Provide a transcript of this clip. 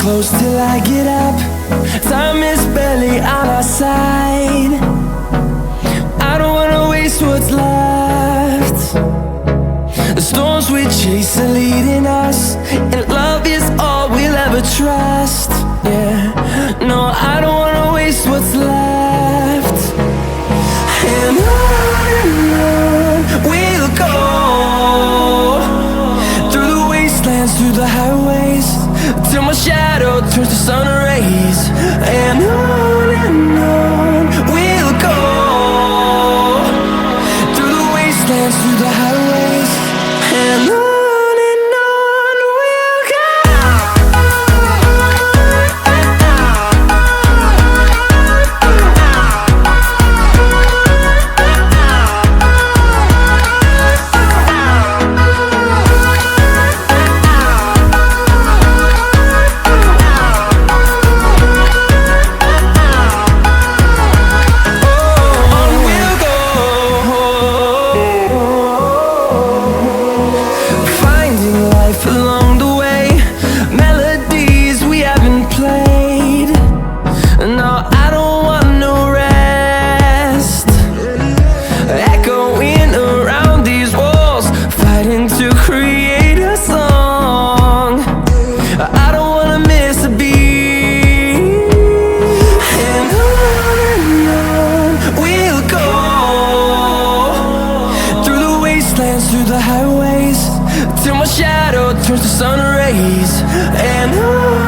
close till I get up. Time is barely on our side. I don't wanna waste what's left. The storms we chase are leading us, and love is all we'll ever trust. Yeah, no, I don't wanna waste what's left. And on we'll go, through the wastelands, through the highways, till my shadow turns to sun rays. And on we'll go, through the wastelands, through the highways, and on. Along the way, melodies we haven't played. No, I don't want no rest. Echoing around these walls, fighting to create a song. I don't wanna miss a beat. And on we'll go, through the wastelands, through the highways, till my shadow turns to sun rays. And on